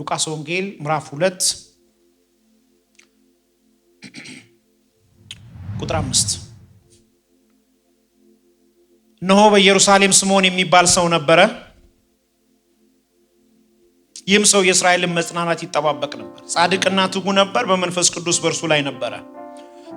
ሉቃስ ወንጌል ምዕራፍ 2 ቁጥር 5 እነሆ በኢየሩሳሌም ስምዖን የሚባል ሰው ነበረ። ይህም ሰው የእስራኤልን መጽናናት ይጠባበቅ ነበር። ጻድቅና ትጉ ነበር፣ በመንፈስ ቅዱስ በእርሱ ላይ ነበረ።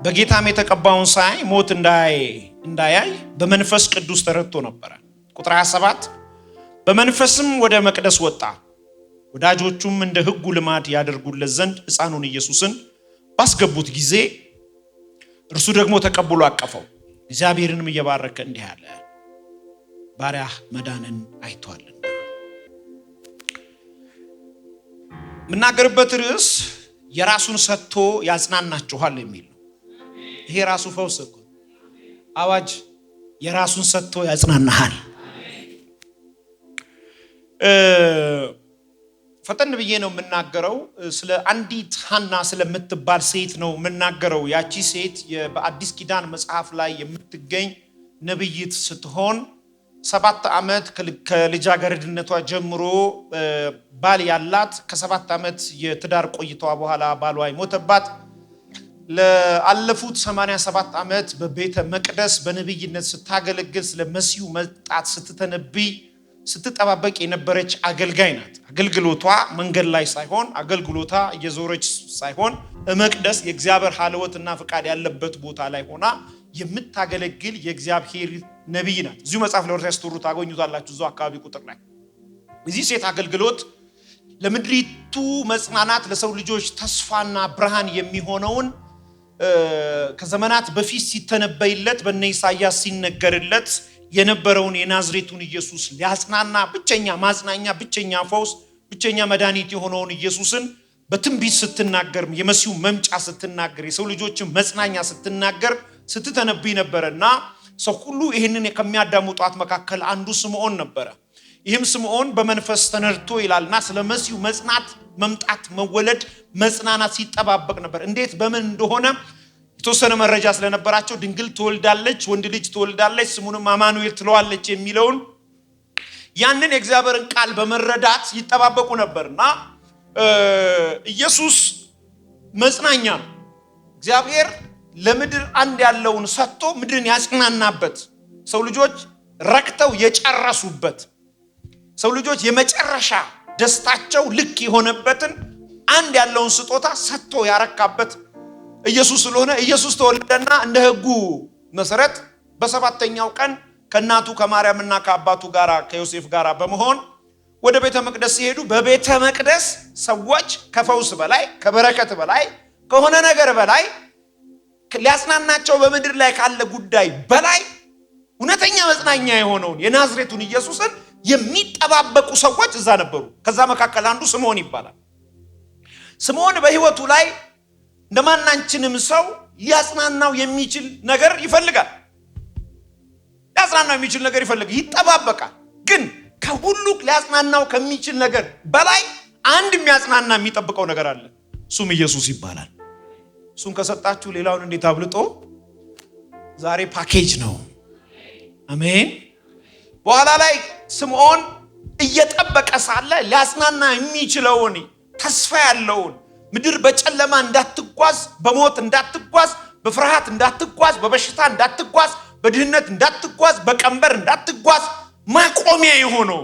በጌታም የተቀባውን ሳይ ሞት እንዳያይ በመንፈስ ቅዱስ ተረድቶ ነበረ። ቁጥር 27 በመንፈስም ወደ መቅደስ ወጣ። ወዳጆቹም እንደ ሕጉ ልማድ ያደርጉለት ዘንድ ሕፃኑን ኢየሱስን ባስገቡት ጊዜ እርሱ ደግሞ ተቀብሎ አቀፈው። እግዚአብሔርንም እየባረከ እንዲህ አለ፣ ባሪያህ መዳንን አይቷልና። የምናገርበት ርዕስ የራሱን ሰጥቶ ያጽናናችኋል የሚል ነው። ይሄ ራሱ ፈውስ እኮ አዋጅ፣ የራሱን ሰጥቶ ያጽናናሃል። ፈጠን ብዬ ነው የምናገረው። ስለ አንዲት ሐና ስለምትባል ሴት ነው የምናገረው። ያቺ ሴት በአዲስ ኪዳን መጽሐፍ ላይ የምትገኝ ነብይት ስትሆን 7 ዓመት ከልጃገረድነቷ ጀምሮ ባል ያላት፣ ከ7 ዓመት የትዳር ቆይታዋ በኋላ ባሏ ሞተባት። ለአለፉት 87 ዓመት በቤተ መቅደስ በነብይነት ስታገለግል ስለ መሲሁ መጣት ስትተነብይ ስትጠባበቅ የነበረች አገልጋይ ናት። አገልግሎቷ መንገድ ላይ ሳይሆን፣ አገልግሎቷ እየዞረች ሳይሆን፣ መቅደስ የእግዚአብሔር ሐልወትና ፍቃድ ያለበት ቦታ ላይ ሆና የምታገለግል የእግዚአብሔር ነብይ ናት። እዚሁ መጽሐፍ ለወርታ ያስተሩ ታገኙታላችሁ። እዛው አካባቢ ቁጥር ላይ እዚህ ሴት አገልግሎት ለምድሪቱ መጽናናት፣ ለሰው ልጆች ተስፋና ብርሃን የሚሆነውን ከዘመናት በፊት ሲተነበይለት በእነ ኢሳይያስ ሲነገርለት የነበረውን የናዝሬቱን ኢየሱስ ሊያጽናና ብቸኛ ማጽናኛ፣ ብቸኛ ፈውስ፣ ብቸኛ መድኃኒት የሆነውን ኢየሱስን በትንቢት ስትናገር፣ የመሲሁ መምጫ ስትናገር፣ የሰው ልጆችን መጽናኛ ስትናገር ስትተነብይ ነበረና ሰው ሁሉ ይህንን ከሚያዳምጧት መካከል አንዱ ስምዖን ነበረ። ይህም ስምዖን በመንፈስ ተነድቶ ይላልና ስለ መሲሁ መጽናት፣ መምጣት፣ መወለድ፣ መጽናናት ሲጠባበቅ ነበር። እንዴት በምን እንደሆነ የተወሰነ መረጃ ስለነበራቸው ድንግል ትወልዳለች፣ ወንድ ልጅ ትወልዳለች፣ ስሙንም አማኑኤል ትለዋለች የሚለውን ያንን የእግዚአብሔርን ቃል በመረዳት ይጠባበቁ ነበርና ኢየሱስ መጽናኛ ነው። እግዚአብሔር ለምድር አንድ ያለውን ሰጥቶ ምድርን ያጽናናበት፣ ሰው ልጆች ረክተው የጨረሱበት፣ ሰው ልጆች የመጨረሻ ደስታቸው ልክ የሆነበትን አንድ ያለውን ስጦታ ሰጥቶ ያረካበት ኢየሱስ ስለሆነ ኢየሱስ ተወለደና እንደ ሕጉ መሰረት በ7ኛው ቀን ከእናቱ ከማርያምና ከአባቱ ጋር ከዮሴፍ ጋር በመሆን ወደ ቤተ መቅደስ ሲሄዱ በቤተ መቅደስ ሰዎች ከፈውስ በላይ ከበረከት በላይ ከሆነ ነገር በላይ ሊያጽናናቸው በምድር ላይ ካለ ጉዳይ በላይ እውነተኛ መጽናኛ የሆነውን የናዝሬቱን ኢየሱስን የሚጠባበቁ ሰዎች እዛ ነበሩ። ከዛ መካከል አንዱ ስምዖን ይባላል። ስምዖን በሕይወቱ ላይ እንደማናችንም ሰው ሊያጽናናው የሚችል ነገር ይፈልጋል። ሊያጽናናው የሚችል ነገር ይጠባበቃል። ግን ከሁሉ ሊያጽናናው ከሚችል ነገር በላይ አንድ የሚያጽናና የሚጠብቀው ነገር አለ። እሱም ኢየሱስ ይባላል። እሱን ከሰጣችሁ ሌላውን እንዴት አብልጦ ዛሬ ፓኬጅ ነው። አሜን። በኋላ ላይ ስምዖን እየጠበቀ ሳለ ሊያጽናና የሚችለውን ተስፋ ያለውን ምድር በጨለማ እንዳትጓዝ፣ በሞት እንዳትጓዝ፣ በፍርሃት እንዳትጓዝ፣ በበሽታ እንዳትጓዝ፣ በድህነት እንዳትጓዝ፣ በቀንበር እንዳትጓዝ ማቆሚያ የሆነው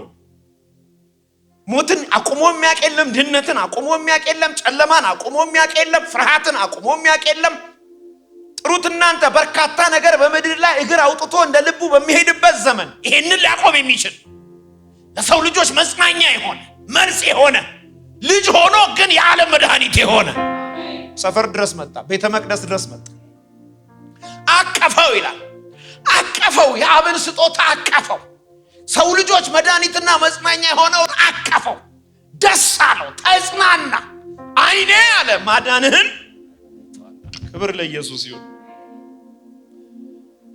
ሞትን አቁሞ የሚያውቅ የለም፣ ድህነትን አቁሞ የሚያውቅ የለም፣ ጨለማን አቁሞ የሚያውቅ የለም፣ ፍርሃትን አቁሞ የሚያውቅ የለም። ጥሩት እናንተ በርካታ ነገር በምድር ላይ እግር አውጥቶ እንደ ልቡ በሚሄድበት ዘመን ይሄንን ሊያቆም የሚችል ለሰው ልጆች መጽናኛ የሆነ መልስ የሆነ ልጅ ሆኖ ግን የዓለም መድኃኒት የሆነ ሰፈር ድረስ መጣ፣ ቤተ መቅደስ ድረስ መጣ። አቀፈው ይላል። አቀፈው፣ የአብን ስጦታ አቀፈው። ሰው ልጆች መድኃኒትና መጽናኛ የሆነውን አቀፈው። ደስ አለው፣ ተጽናና። አይኔ አለ ማዳንህን። ክብር ለኢየሱስ ይሁን።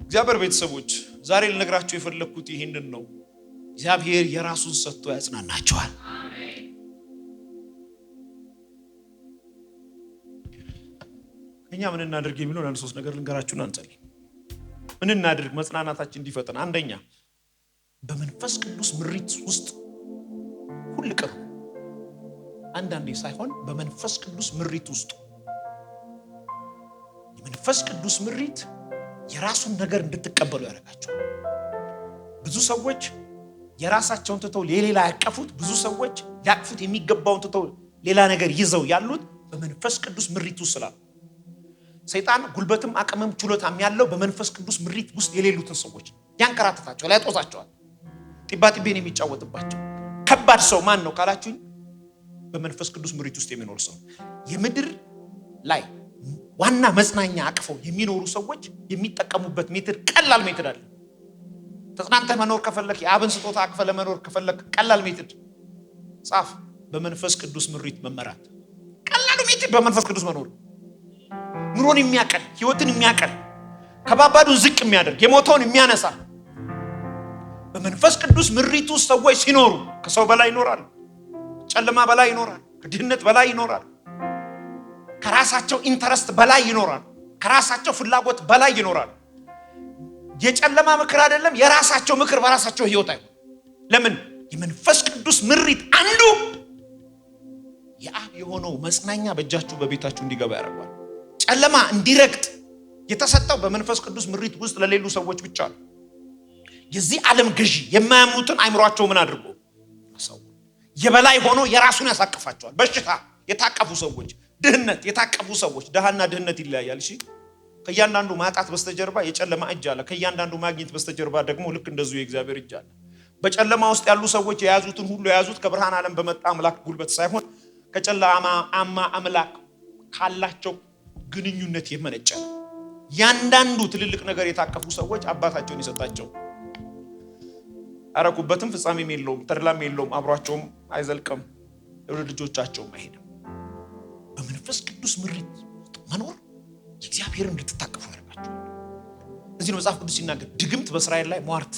እግዚአብሔር ቤተሰቦች ዛሬ ልነግራችሁ የፈለኩት ይሄንን ነው። እግዚአብሔር የራሱን ሰጥቶ ያጽናናችኋል። እኛ ምን እናድርግ የሚለው አንድ 3 ነገር ልንገራችሁና እንጸልይ። ምን እናድርግ መጽናናታችን እንዲፈጠን? አንደኛ በመንፈስ ቅዱስ ምሪት ውስጥ ሁሉ ቀን አንዳንዴ ሳይሆን በመንፈስ ቅዱስ ምሪት ውስጥ የመንፈስ ቅዱስ ምሪት የራሱን ነገር እንድትቀበሉ ያደርጋቸዋል። ብዙ ሰዎች የራሳቸውን ትተው ለሌላ ያቀፉት፣ ብዙ ሰዎች ያቅፉት የሚገባውን ትተው ሌላ ነገር ይዘው ያሉት በመንፈስ ቅዱስ ምሪት ውስጥ ስላሉ። ሰይጣን ጉልበትም አቅምም ችሎታም ያለው በመንፈስ ቅዱስ ምሪት ውስጥ የሌሉትን ሰዎች ያንከራተታቸዋል፣ ያጦዛቸዋል፣ ጢባጢቤን የሚጫወትባቸው። ከባድ ሰው ማን ነው ካላችሁኝ፣ በመንፈስ ቅዱስ ምሪት ውስጥ የሚኖር ሰው። የምድር ላይ ዋና መጽናኛ አቅፈው የሚኖሩ ሰዎች የሚጠቀሙበት ሜትድ ቀላል ሜትድ አለ። ተጽናንተህ መኖር ከፈለክ፣ የአብን ስጦታ አቅፈ ለመኖር ከፈለክ ቀላል ሜትድ ጻፍ። በመንፈስ ቅዱስ ምሪት መመራት ቀላሉ ሜትድ በመንፈስ ቅዱስ መኖር። ኑሮን የሚያቀል፣ ህይወትን የሚያቀል፣ ከባባዱን ዝቅ የሚያደርግ፣ የሞተውን የሚያነሳ በመንፈስ ቅዱስ ምሪት ውስጥ ሰዎች ሲኖሩ ከሰው በላይ ይኖራሉ፣ ጨለማ በላይ ይኖራሉ፣ ከድህነት በላይ ይኖራሉ፣ ከራሳቸው ኢንተረስት በላይ ይኖራሉ፣ ከራሳቸው ፍላጎት በላይ ይኖራሉ። የጨለማ ምክር አይደለም፣ የራሳቸው ምክር በራሳቸው ህይወት አይሆን። ለምን? የመንፈስ ቅዱስ ምሪት አንዱ የአብ የሆነው መጽናኛ በእጃችሁ በቤታችሁ እንዲገባ ያደርጋል። ጨለማ እንዲረግጥ የተሰጠው በመንፈስ ቅዱስ ምሪት ውስጥ ለሌሉ ሰዎች ብቻ ነው። የዚህ ዓለም ገዢ የማያምኑትን አይምሯቸው ምን አድርጎ አሳው የበላይ ሆኖ የራሱን ያሳቅፋቸዋል። በሽታ የታቀፉ ሰዎች፣ ድህነት የታቀፉ ሰዎች፣ ደሃና ድህነት ይለያያል። እሺ፣ ከእያንዳንዱ ማጣት በስተጀርባ የጨለማ እጅ አለ። ከእያንዳንዱ ማግኘት በስተጀርባ ደግሞ ልክ እንደዚሁ የእግዚአብሔር እጅ አለ። በጨለማ ውስጥ ያሉ ሰዎች የያዙትን ሁሉ የያዙት ከብርሃን ዓለም በመጣ አምላክ ጉልበት ሳይሆን ከጨለማ አምላክ ካላቸው ግንኙነት የመነጨ ነው። ያንዳንዱ ትልልቅ ነገር የታቀፉ ሰዎች አባታቸውን የሰጣቸው አረኩበትም ፍጻሜም የለውም፣ ተድላም የለውም፣ አብሯቸውም አይዘልቅም፣ ወደ ልጆቻቸውም አይሄድም። በመንፈስ ቅዱስ ምሪት መኖር የእግዚአብሔርን እንድትታቀፉ ያደርጋቸው። እዚህ ነው መጽሐፍ ቅዱስ ሲናገር ድግምት በእስራኤል ላይ ሟርት።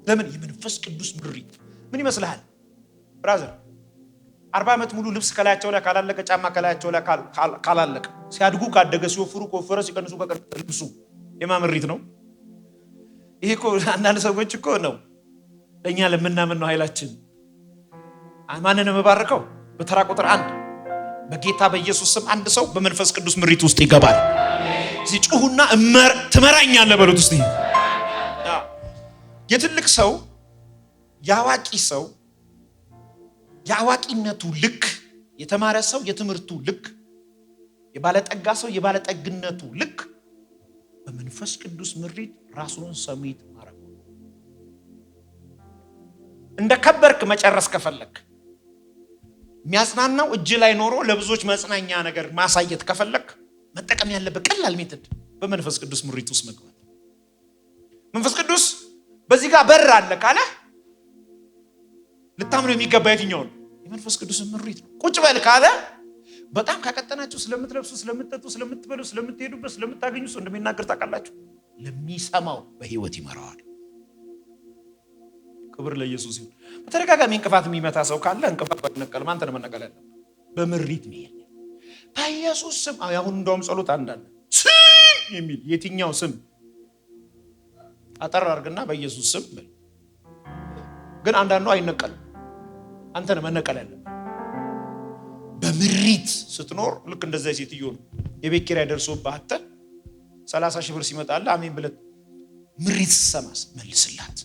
ለምን? የመንፈስ ቅዱስ ምሪት። ምን ይመስልሃል ብራዘር? 40 ዓመት ሙሉ ልብስ ከላያቸው ላይ ካላለቀ፣ ጫማ ከላያቸው ላይ ካላለቀ፣ ሲያድጉ ካደገ፣ ሲወፍሩ ከወፈረ፣ ሲቀንሱ ከቀነሰ ልብሱ የማምሪት ነው። ይሄ እኮ አንዳንድ ሰዎች እኮ ነው ለኛ ለምናምን ነው ኃይላችን። ማንን መባረከው? በተራ ቁጥር 1 በጌታ በኢየሱስ ስም አንድ ሰው በመንፈስ ቅዱስ ምሪት ውስጥ ይገባል። እዚህ ጩሁና ትመራኛለህ በሉት እስቲ። የትልቅ ሰው ያዋቂ ሰው የአዋቂነቱ ልክ፣ የተማረ ሰው የትምህርቱ ልክ፣ የባለጠጋ ሰው የባለጠግነቱ ልክ በመንፈስ ቅዱስ ምሪት ራሱን ሰሚት ማረግ። እንደ ከበርክ መጨረስ ከፈለክ፣ የሚያጽናናው እጅ ላይ ኖሮ ለብዙዎች መጽናኛ ነገር ማሳየት ከፈለክ መጠቀም ያለበት ቀላል ሜትድ በመንፈስ ቅዱስ ምሪት ውስጥ መግባት። መንፈስ ቅዱስ በዚህ ጋር በር አለ ካለ ልታምኑ የሚገባ የትኛው ነው? የመንፈስ ቅዱስ ምሪት ነው። ቁጭ በል ካለ በጣም ካቀጠናችሁ ስለምትለብሱ፣ ስለምትጠጡ፣ ስለምትበሉ፣ ስለምትሄዱበት፣ ስለምታገኙ ሰው እንደሚናገር ታውቃላችሁ። ለሚሰማው በህይወት ይመራዋል። ክብር ለኢየሱስ ይሁን። በተደጋጋሚ እንቅፋት የሚመታ ሰው ካለ እንቅፋት ባይነቀልም አንተ ነው መነቀል ያለብህ። በምሪት ነው በኢየሱስ ስም። አሁን እንደውም ጸሎት አንዳንድ ስም የሚል የትኛው ስም አጠር አድርግና በኢየሱስ ስም በል። ግን አንዳንዱ አይነቀልም። አንተ ነው መነቀል ያለብህ። በምሪት ስትኖር ልክ እንደዛ ሴትዮ ነው። የቤት ኪራይ ደርሶብህ አተ 30 ሺህ ብር ሲመጣልህ አሜን ብለህ ምሪት ሰማስ መልስላት።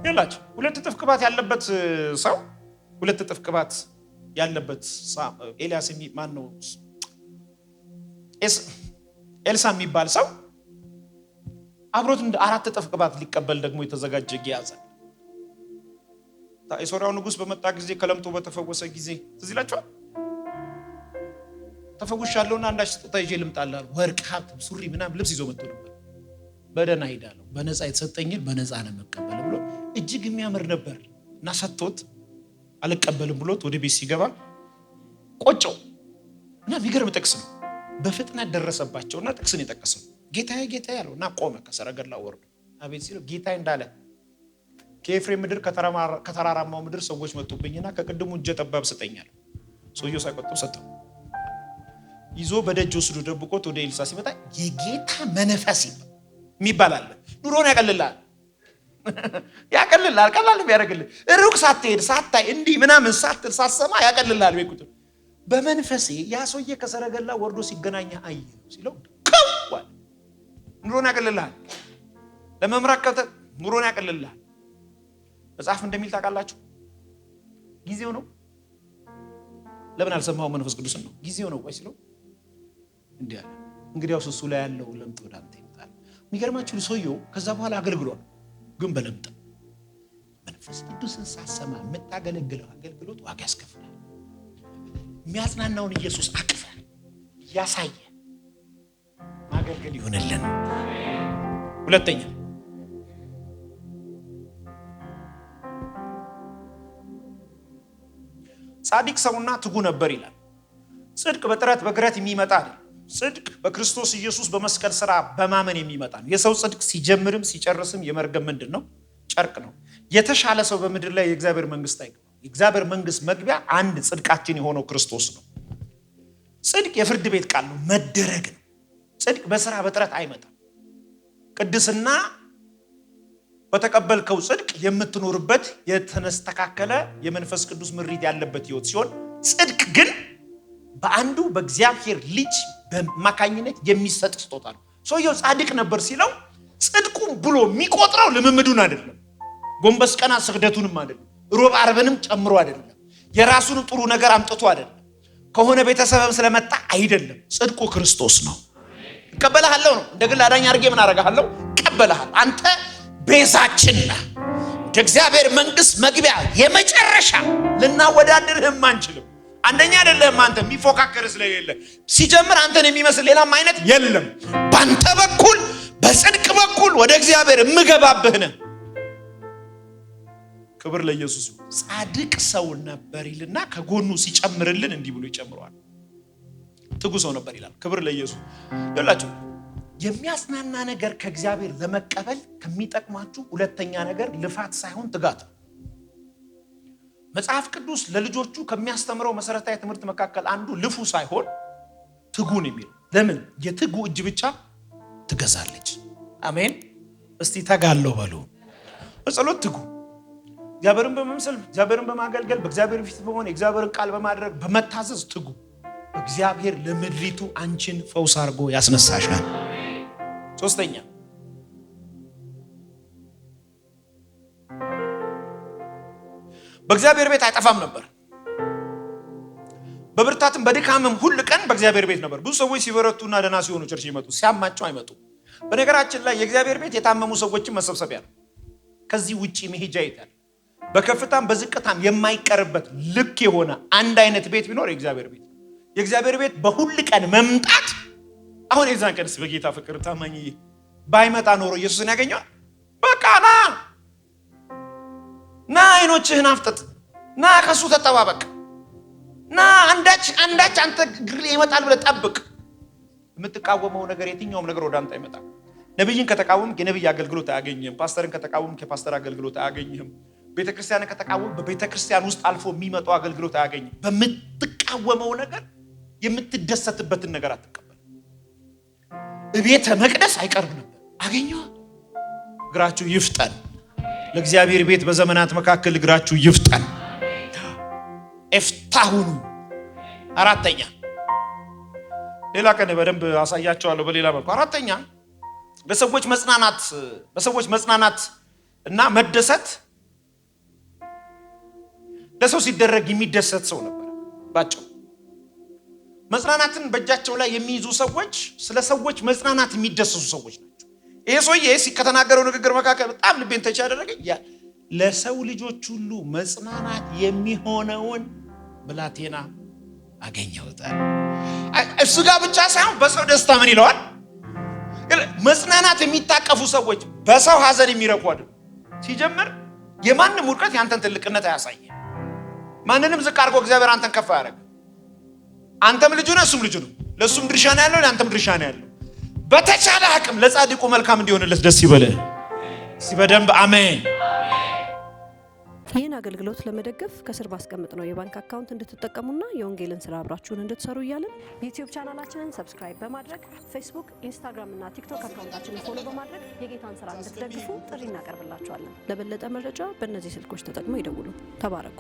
ይላችሁ 2 እጥፍ ቅባት ያለበት ሰው 2 እጥፍ ቅባት ያለበት ኤልያስ ማን ነው? ኤልሳ የሚባል ሰው አብሮት እንደ 4 እጥፍ ቅባት ሊቀበል ደግሞ የተዘጋጀ ጊያዝ። የሶርያው ንጉስ በመጣ ጊዜ ከለምቶ በተፈወሰ ጊዜ ትዝ ይላችኋል። ተፈውሻለሁና አንዳች ስጦታ ይዤ ልምጣልህ፣ ወርቅ፣ ሀብት፣ ሱሪ ምናምን ልብስ ይዞ መጥቶ ነበር። በደህና ሄዳለሁ፣ በነፃ የተሰጠኝን በነፃ ነው መቀበል ብሎ እጅግ የሚያምር ነበር እና ሰጥቶት አልቀበልም ብሎት ወደ ቤት ሲገባ ቆጨው እና የሚገርም ጥቅስ ነው። በፍጥነት ደረሰባቸውና ጥቅስን የጠቀሰው ጌታዬ ጌታዬ ያለው እና ቆመ። ከሰረገላው ወርዶ አቤት ሲለው ጌታዬ እንዳለ ከኤፍሬም ምድር ከተራራማው ምድር ሰዎች መጡብኝና ከቅድሙ እጀ ጠባብ ስጠኛል። ሰውየው ሳይቆጥብ ሰጠው። ይዞ በደጅ ወስዶ ደብቆት ወደ ኤልሳ ሲመጣ የጌታ መንፈስ የሚባል አለ። ኑሮን ያቀልላል። ያቀልልሃል። ቀላል ቢያደርግልህ ሩቅ ሳትሄድ ሳታይ እንዲህ ምናምን ሳትል ሳትሰማ ያቀልልሃል። ቤት በመንፈሴ ያ ሰውዬ ከሰረገላ ወርዶ ሲገናኛ አየሁ ሲለው ከዋል ኑሮን ያቀልልሃል። ለመምራት ኑሮን ያቀልልሃል። መጽሐፍ እንደሚል ታውቃላችሁ፣ ጊዜው ነው። ለምን አልሰማው? መንፈስ ቅዱስ ነው ጊዜው ነው። ቆይ ሲለው እንዲህ አለ፣ እንግዲያውስ እሱ ላይ ያለው ለምጥ ወደ አንተ ይመጣል። የሚገርማችሁ ሰውየው ከዛ በኋላ አገልግሏል፣ ግን በለምጥ። መንፈስ ቅዱስን ሳሰማ የምታገለግለው አገልግሎት ዋጋ ያስከፍላል። የሚያጽናናውን ኢየሱስ አቅፈ ያሳየ ማገልገል ይሆንልን። ሁለተኛ ጻድቅ ሰውና ትጉ ነበር ይላል። ጽድቅ በጥረት በግረት የሚመጣ አይደል። ጽድቅ በክርስቶስ ኢየሱስ በመስቀል ሥራ በማመን የሚመጣ ነው። የሰው ጽድቅ ሲጀምርም ሲጨርስም የመርገም ምንድነው? ጨርቅ ነው። የተሻለ ሰው በምድር ላይ የእግዚአብሔር መንግስት አይገባም። የእግዚአብሔር መንግስት መግቢያ አንድ ጽድቃችን የሆነው ክርስቶስ ነው። ጽድቅ የፍርድ ቤት ቃል ነው፣ መደረግ ነው። ጽድቅ በሥራ በጥረት አይመጣም። ቅድስና በተቀበልከው ጽድቅ የምትኖርበት የተስተካከለ የመንፈስ ቅዱስ ምሪት ያለበት ህይወት ሲሆን፣ ጽድቅ ግን በአንዱ በእግዚአብሔር ልጅ በማካኝነት የሚሰጥ ስጦታ ነው። ሰውየው ጻድቅ ነበር ሲለው ጽድቁን ብሎ የሚቆጥረው ልምምዱን አይደለም፣ ጎንበስ ቀና ስግደቱንም አይደለም፣ ሮብ ዓርብንም ጨምሮ አይደለም፣ የራሱን ጥሩ ነገር አምጥቶ አይደለም፣ ከሆነ ቤተሰብም ስለመጣ አይደለም። ጽድቁ ክርስቶስ ነው። እቀበልሃለሁ ነው። እንደ ግል አዳኝ አድርጌ ምን አደርግሃለሁ? እቀበልሃለሁ። አንተ ቤዛችን ነህ። ወደ እግዚአብሔር መንግስት መግቢያ የመጨረሻ ልናወዳድርህም አንችልም። አንደኛ አይደለም። አንተ የሚፎካከር ስለሌለ ሲጀምር አንተን የሚመስል ሌላም አይነት የለም። ባንተ በኩል በጽድቅ በኩል ወደ እግዚአብሔር የምገባብህ ነህ። ክብር ለኢየሱስ። ጻድቅ ሰው ነበር ይልና ከጎኑ ሲጨምርልን እንዲህ ብሎ ይጨምረዋል። ትጉ ሰው ነበር ይላል። ክብር ለኢየሱስ። ይላችሁ የሚያጽናና ነገር ከእግዚአብሔር ለመቀበል ከሚጠቅማችሁ ሁለተኛ ነገር ልፋት ሳይሆን ትጋት ነው። መጽሐፍ ቅዱስ ለልጆቹ ከሚያስተምረው መሰረታዊ ትምህርት መካከል አንዱ ልፉ ሳይሆን ትጉን የሚለው። ለምን? የትጉ እጅ ብቻ ትገዛለች። አሜን። እስቲ ተጋለው በሉ። በጸሎት ትጉ። እግዚአብሔርን በመምሰል እግዚአብሔርን በማገልገል በእግዚአብሔር ፊት በመሆን የእግዚአብሔርን ቃል በማድረግ በመታዘዝ ትጉ። እግዚአብሔር ለምድሪቱ አንቺን ፈውስ አድርጎ ያስነሳሻል። ሶስተኛ በእግዚአብሔር ቤት አይጠፋም ነበር። በብርታትም በድካምም ሁሉ ቀን በእግዚአብሔር ቤት ነበር። ብዙ ሰዎች ሲበረቱና ደህና ሲሆኑ ቸርች ይመጡ፣ ሲያማቸው አይመጡ። በነገራችን ላይ የእግዚአብሔር ቤት የታመሙ ሰዎችን መሰብሰቢያ ነው። ከዚህ ውጪ መሄጃ የለም። በከፍታም በዝቅታም የማይቀርበት ልክ የሆነ አንድ አይነት ቤት ቢኖር የእግዚአብሔር ቤት። የእግዚአብሔር ቤት በሁሉ ቀን መምጣት። አሁን የዛን ቀንስ በጌታ ፍቅር ታማኝ ባይመጣ ኖሮ ኢየሱስን ያገኘዋል። በቃ ና አይኖችህን አፍጥጥ፣ ና ከሱ ተጠባበቅ፣ ና አንዳች አንተ ግር ይመጣል ብለህ ጠብቅ። የምትቃወመው ነገር የትኛውም ነገር ወደ አንተ አይመጣም። ነብይን ከተቃወምክ የነብይ አገልግሎት አያገኝህም። ፓስተርን ከተቃወምክ የፓስተር አገልግሎት አያገኝህም። ቤተክርስቲያንን ከተቃወምክ በቤተክርስቲያን ውስጥ አልፎ የሚመጣው አገልግሎት አያገኝም። በምትቃወመው ነገር የምትደሰትበትን ነገር አትቀበል። ቤተ መቅደስ አይቀርብ ነበር፣ አገኘው። እግራችሁ ይፍጠን። ለእግዚአብሔር ቤት በዘመናት መካከል እግራችሁ ይፍጠን። እፍታሁኑ። አራተኛ ሌላ ቀን በደንብ አሳያቸዋለሁ በሌላ መልኩ። አራተኛ በሰዎች መጽናናት እና መደሰት ለሰው ሲደረግ የሚደሰት ሰው ነበር። ባጭሩ መጽናናትን በእጃቸው ላይ የሚይዙ ሰዎች ስለ ሰዎች መጽናናት የሚደሰሱ ሰዎች ናቸው። ይሄ ሰውዬ ከተናገረው ንግግር መካከል በጣም ልቤን ተች ያደረገኝ ለሰው ልጆች ሁሉ መጽናናት የሚሆነውን ብላቴና አገኘሁት። እሱ ጋር ብቻ ሳይሆን በሰው ደስታ ምን ይለዋል? መጽናናት የሚታቀፉ ሰዎች በሰው ሐዘን የሚረኩ አይደል። ሲጀምር የማንም ውድቀት ያንተን ትልቅነት አያሳየ። ማንንም ዝቅ አድርጎ እግዚአብሔር አንተን ከፍ ያደርግ። አንተም ልጁ ነህ፣ እሱም ልጁ ነው። ለሱም ድርሻ ነው ያለው፣ ለአንተም ድርሻ ነው ያለው። በተቻለ አቅም ለጻድቁ መልካም እንዲሆንለት ደስ ይበልህ። እስቲ በደንብ አሜን። ይህን አገልግሎት ለመደገፍ ከስር ባስቀምጥነው የባንክ አካውንት እንድትጠቀሙና የወንጌልን ስራ አብራችሁን እንድትሰሩ እያልን ዩቲዩብ ቻናላችንን ሰብስክራይብ በማድረግ ፌስቡክ፣ ኢንስታግራም እና ቲክቶክ አካውንታችንን ፎሎ በማድረግ የጌታን ስራ እንድትደግፉ ጥሪ እናቀርብላችኋለን። ለበለጠ መረጃ በእነዚህ ስልኮች ተጠቅመው ይደውሉ። ተባረኩ።